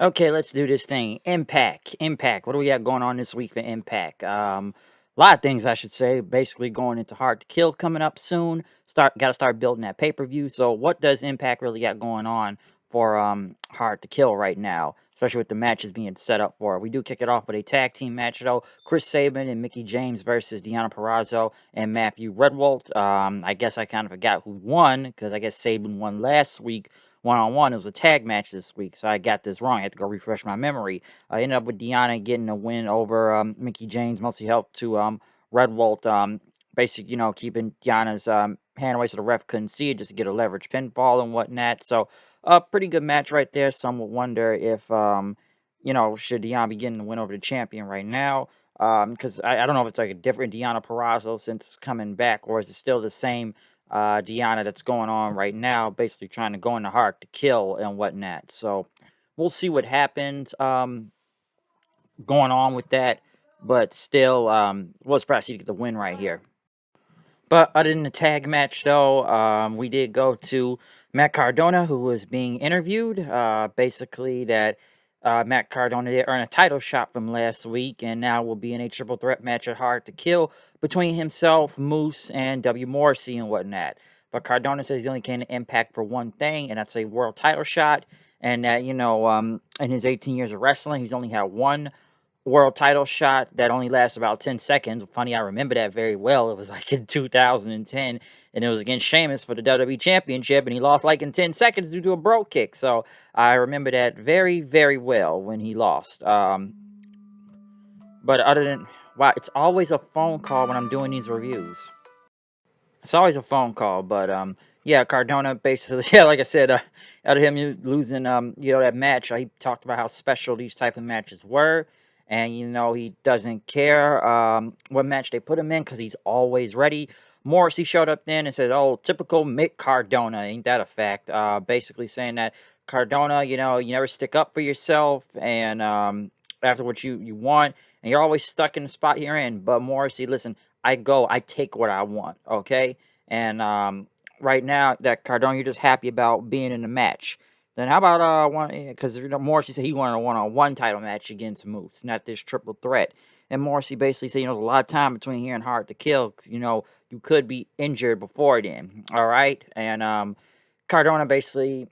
Okay, let's do this thing. Impact. Impact. What do we got going on this week for Impact? A lot of things I should say. Basically going into Hard to Kill coming up soon. Gotta start building that pay-per-view. So what does Impact really got going on for Hard to Kill right now? Especially with the matches being set up for it. We do kick it off with a tag team match though. Chris Sabin and Mickey James versus Deonna Purrazzo and Matthew Redwalt. I guess I kind of forgot who won, because I guess Sabin won last week one-on-one. It was a tag match this week, so I got this wrong. I had to go refresh my memory. I ended up with Deonna getting a win over Mickey James, mostly helped to Redwalt, basically, keeping Deonna's hand away so the ref couldn't see it, just to get a leverage pinfall and whatnot. So, pretty good match right there. Some would wonder if, should Deonna be getting the win over the champion right now? Because I don't know if it's like a different Deonna Purrazzo since coming back, or is it still the same Deonna that's going on right now, basically trying to go in the Hard to Kill and whatnot. So we'll see what happens going on with that. But still, was surprised to get the win right here. But other than the tag match, though, we did go to Matt Cardona, who was being interviewed. Basically, that Matt Cardona did earn a title shot from last week, and now will be in a triple threat match at Hard to Kill between himself, Moose, and Morrissey and whatnot. But Cardona says he only came to Impact for one thing, and that's a world title shot. And that, in his 18 years of wrestling, he's only had one world title shot that only lasts about 10 seconds. Funny, I remember that very well. It was like in 2010, and it was against Sheamus for the WWE Championship, and he lost like in 10 seconds due to a bro kick. So I remember that very, very well when he lost. But other than, wow, it's always a phone call when I'm doing these reviews. It's always a phone call, but yeah, Cardona basically, yeah, like I said, out of him losing, that match, he talked about how special these type of matches were, and he doesn't care what match they put him in because he's always ready. Morrissey showed up then and said, "Oh, typical Mick Cardona, ain't that a fact?" Basically saying that Cardona, you never stick up for yourself, and after what you want, and you're always stuck in the spot you're in. But Morrissey, listen, I take what I want, okay? And right now, that Cardona, you're just happy about being in the match. Then how about one? Because Morrissey said he wanted a one-on-one title match against Moose, not this triple threat. And Morrissey basically said, there's a lot of time between here and Hard to Kill. You could be injured before then. All right, and Cardona basically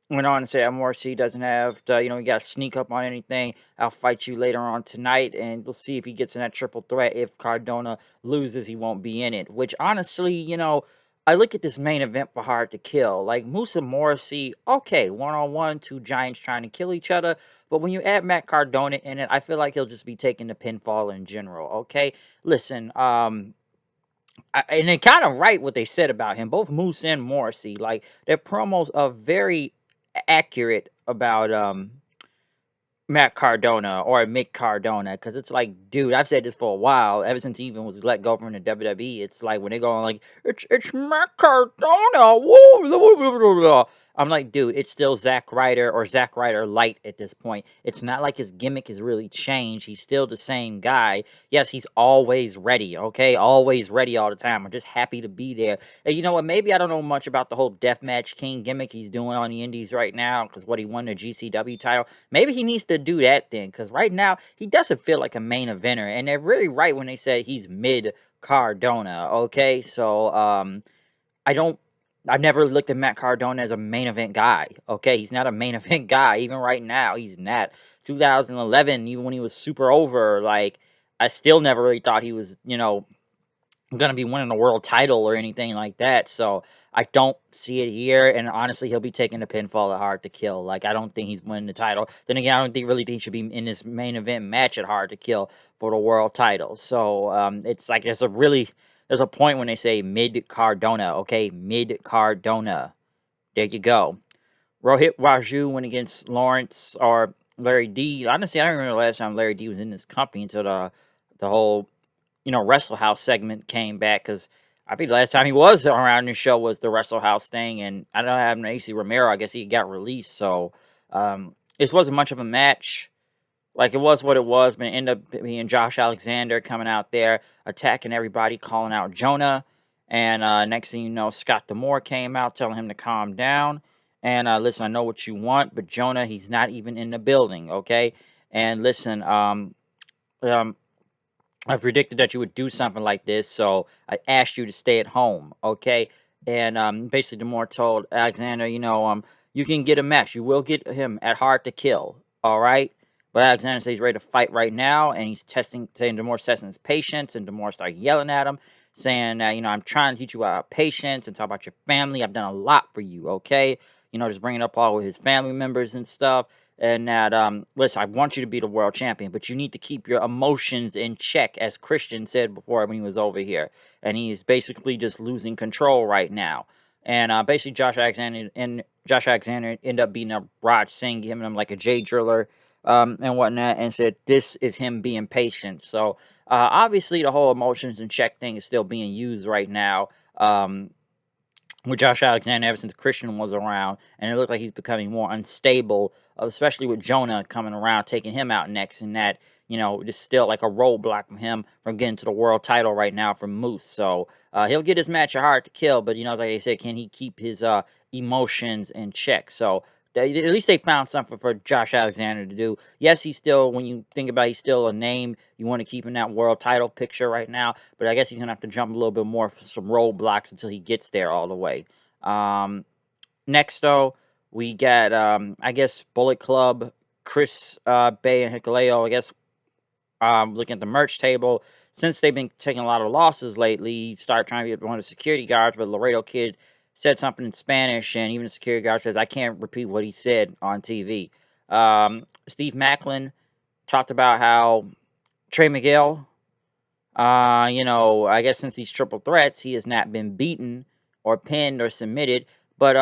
went on to say that Morrissey doesn't have to, he got to sneak up on anything. I'll fight you later on tonight, and we'll see if he gets in that triple threat. If Cardona loses, he won't be in it. Which, honestly, I look at this main event for Hard to Kill. Like, Moose and Morrissey, okay, one-on-one, two giants trying to kill each other. But when you add Matt Cardona in it, I feel like he'll just be taking the pinfall in general, okay? Listen, and they kind of right what they said about him. Both Moose and Morrissey, like, their promos are very accurate about Matt Cardona or Mick Cardona, because it's like, dude, I've said this for a while, ever since he even was let go from the WWE. It's like when they go on like, it's Matt Cardona, woo, blah, blah, blah, blah, blah. I'm like, dude, it's still Zack Ryder or Zack Ryder light at this point. It's not like his gimmick has really changed. He's still the same guy. Yes, he's always ready, okay? Always ready all the time. I'm just happy to be there. And you know what? Maybe I don't know much about the whole Deathmatch King gimmick he's doing on the indies right now, because what, he won the GCW title. Maybe he needs to do that then, because right now he doesn't feel like a main eventer, and they're really right when they say he's mid Cardona. Okay, so I don't. I've never looked at Matt Cardona as a main event guy. Okay, he's not a main event guy. Even right now, he's not. 2011, even when he was super over, like, I still never really thought he was, going to be winning a world title or anything like that. So I don't see it here. And honestly, he'll be taking the pinfall at Hard to Kill. Like, I don't think he's winning the title. Then again, I don't really think he should be in this main event match at Hard to Kill for the world title. So it's like there's a point when they say mid Cardona. Okay, mid Cardona. There you go. Rohit Raju went against Lawrence or Larry D. Honestly, I don't remember the last time Larry D was in this company until the whole Wrestle House segment came back, because I think the last time he was around the show was the Wrestle House thing, and I don't have AC Romero. I guess he got released, so this wasn't much of a match. Like, it was what it was, but it ended up being Josh Alexander coming out there, attacking everybody, calling out Jonah, and next thing you know, Scott D'Amore came out telling him to calm down, And listen, I know what you want, but Jonah, he's not even in the building, okay? And listen, um, I predicted that you would do something like this, so I asked you to stay at home, okay? And basically, Demore told Alexander, you can get a match. You will get him at hard to kill, all right? But Alexander says he's ready to fight right now, and he's saying Demore's testing his patience, and Demore started yelling at him, saying, I'm trying to teach you about patience and talk about your family. I've done a lot for you, okay? Just bringing up all of his family members and stuff. And that, listen, I want you to be the world champion, but you need to keep your emotions in check, as Christian said before when he was over here. And he's basically just losing control right now. And basically, Josh Alexander ended up beating up Raj Singh, giving him like a J driller and whatnot, and said this is him being patient. So obviously, the whole emotions in check thing is still being used right now. With Josh Alexander ever since Christian was around, and it looked like he's becoming more unstable, especially with Jonah coming around, taking him out next, and that, just still like a roadblock from him from getting to the world title right now from Moose. So he'll get his match hard to kill, but, like I said, can he keep his emotions in check? So at least they found something for Josh Alexander to do. Yes, he's still, when you think about it, he's still a name you want to keep in that world title picture right now, but I guess he's going to have to jump a little bit more for some roadblocks until he gets there all the way. Next, though, we got, I guess, Bullet Club, Chris Bay, and Hikuleo, I guess, looking at the merch table. Since they've been taking a lot of losses lately, he started trying to get one of the security guards, but Laredo Kid said something in Spanish, and even the security guard says, I can't repeat what he said on TV. Steve Macklin talked about how Trey Miguel, I guess since these triple threats, he has not been beaten or pinned or submitted. But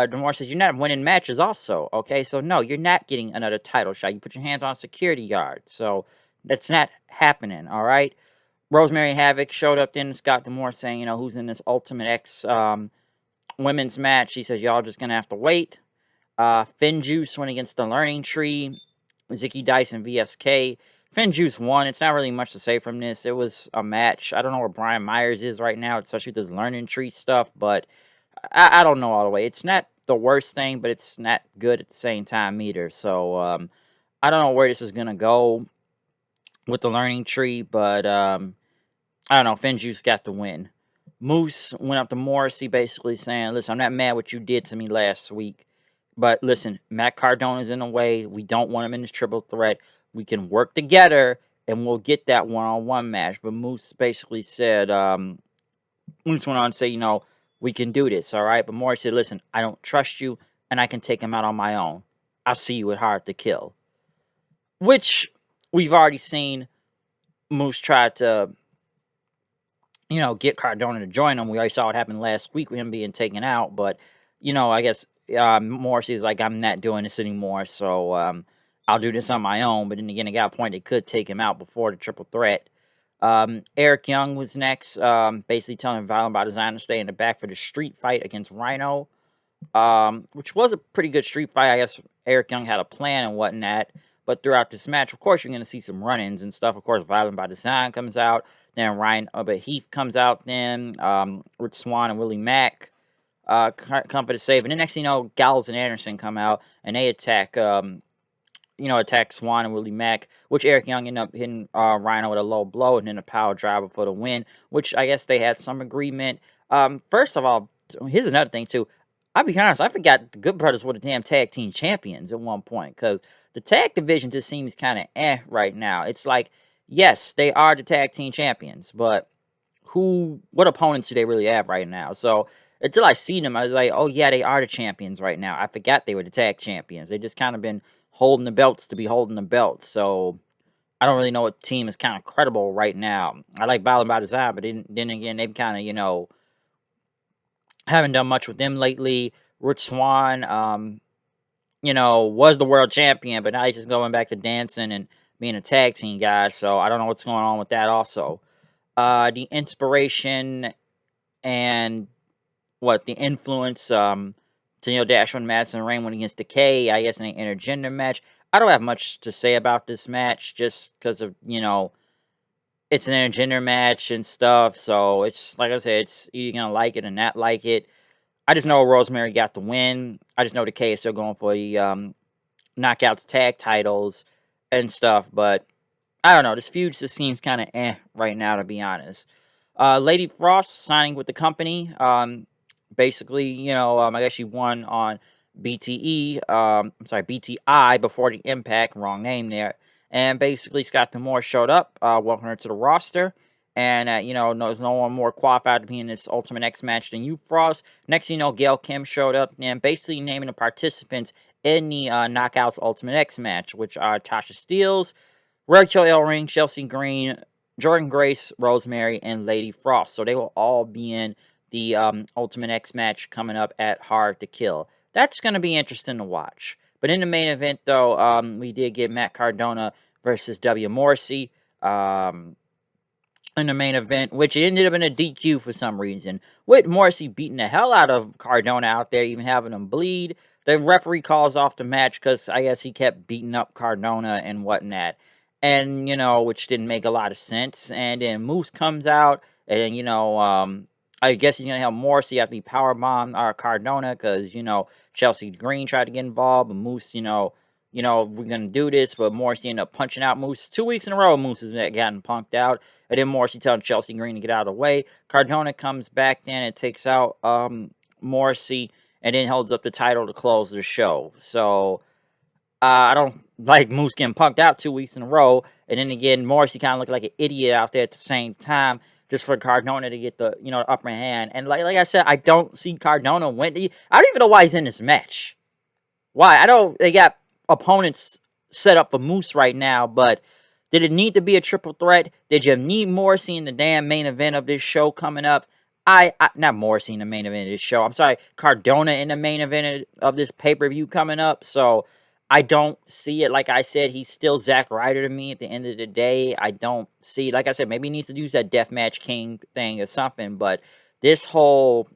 Demore says, you're not winning matches also, okay? So, no, you're not getting another title shot. You put your hands on security guard. So, that's not happening, all right? Rosemary Havoc showed up then, Scott Demore saying, who's in this Ultimate X women's match. He says, y'all just going to have to wait. Finn Juice went against the Learning Tree. Zicky Dice and VSK. Finn Juice won. It's not really much to say from this. It was a match. I don't know where Brian Myers is right now, especially with this Learning Tree stuff, but I don't know all the way. It's not the worst thing, but it's not good at the same time either. So I don't know where this is going to go with the Learning Tree, but I don't know. Finn Juice got the win. Moose went up to Morrissey basically saying, listen, I'm not mad what you did to me last week. But listen, Matt Cardona's in the way. We don't want him in this triple threat. We can work together, and we'll get that one-on-one match. But Moose basically said, Moose went on to say, we can do this, all right? But Morris said, listen, I don't trust you, and I can take him out on my own. I'll see you at Hard to Kill. Which we've already seen Moose try to, get Cardona to join him. We already saw what happened last week with him being taken out. But, I guess Morrissey's like, I'm not doing this anymore, so I'll do this on my own. But then again, it got a point they could take him out before the triple threat. Eric Young was next, basically telling Violent by Design to stay in the back for the street fight against Rhino, which was a pretty good street fight. I guess Eric Young had a plan and whatnot. But throughout this match, of course, you're going to see some run-ins and stuff. Of course, Violent by Design comes out. Then but Heath comes out then. Rich Swann and Willie Mack come for the save. And then next thing you know, Gallows and Anderson come out, and they attack, attack Swann and Willie Mack, which Eric Young ended up hitting Rhino with a low blow and then a power driver for the win, which I guess they had some agreement. First of all, here's another thing, too. I'll be honest, I forgot the Good Brothers were the damn tag team champions at one point, because the tag division just seems kind of right now. It's like, yes, they are the tag team champions, but what opponents do they really have right now? So until I see them, I was like, oh yeah, they are the champions right now. I forgot they were the tag champions. They just kind of been holding the belts to be holding the belts. So I don't really know what team is kind of credible right now. I like Violent by Design, but then again, they've kind of, haven't done much with them lately. Rich Swann, was the world champion, but now he's just going back to dancing and being a tag team guy. So I don't know what's going on with that also. The inspiration and the influence, Tennille Dashwood, Madison Rain went against Decay, I guess, in an intergender match. I don't have much to say about this match just because of, it's an intergender match and stuff. So it's, like I said, it's either going to like it or not like it. I just know Rosemary got the win. I just know the K is still going for the knockouts tag titles and stuff. But I don't know. This feud just seems kind of right now, to be honest. Lady Frost signing with the company. Basically, I guess she won on BTE. I'm sorry, BTI before the Impact. Wrong name there. And basically, Scott D'Amore showed up, welcomed her to the roster. And, there's no one more qualified to be in this Ultimate X match than you, Frost. Next thing you know, Gail Kim showed up and basically naming the participants in the Knockouts Ultimate X match, which are Tasha Steelz, Rachel Ellering, Chelsea Green, Jordan Grace, Rosemary, and Lady Frost. So they will all be in the Ultimate X match coming up at Hard to Kill. That's going to be interesting to watch. But in the main event, though, we did get Matt Cardona versus W. Morrissey in the main event, which ended up in a DQ for some reason, with Morrissey beating the hell out of Cardona out there, even having him bleed. The referee calls off the match because I guess he kept beating up Cardona and whatnot. And, which didn't make a lot of sense. And then Moose comes out, and, I guess he's going to help Morrissey after he powerbomb Cardona because, Chelsea Green tried to get involved, but Moose, we're going to do this, but Morrissey ended up punching out Moose. 2 weeks in a row, Moose has gotten punked out. And then Morrissey telling Chelsea Green to get out of the way. Cardona comes back then and takes out Morrissey and then holds up the title to close the show. So, I don't like Moose getting punked out 2 weeks in a row. And then again, Morrissey kind of looked like an idiot out there at the same time, just for Cardona to get the, upper hand. And like I said, I don't see Cardona win. I don't even know why he's in this match. Why? I know they got opponents set up for Moose right now, but did it need to be a triple threat? Did you need Morrissey in the damn main event of this show coming up? Not Morrissey in the main event of this show. I'm sorry, Cardona in the main event of this pay-per-view coming up. So I don't see it. Like I said, he's still Zack Ryder to me at the end of the day. I don't see, like I said, maybe he needs to use that Deathmatch King thing or something. But this whole,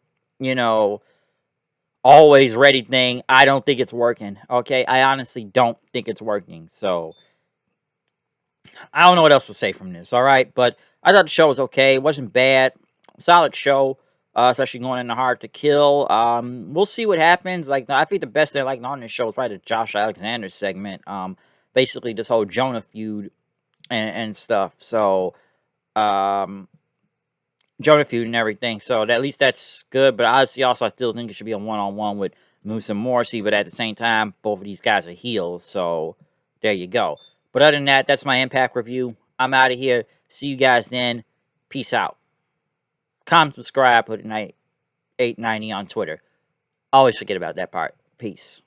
always ready thing, I don't think it's working. Okay, I honestly don't think it's working. So I don't know what else to say from this. All right, but I thought the show was okay. It wasn't bad. Solid show. Especially going into Hard to Kill. We'll see what happens. Like, I think the best thing like on this show is probably the Josh Alexander segment. Basically this whole Jonah feud and stuff. So, Jonah feud and everything. So at least that's good. But honestly, also I still think it should be a one-on-one with Moose and Morrissey. But at the same time, both of these guys are heels. So there you go. But other than that, that's my Impact review. I'm out of here. See you guys then. Peace out. Comment, subscribe, put it 890 on Twitter. Always forget about that part. Peace.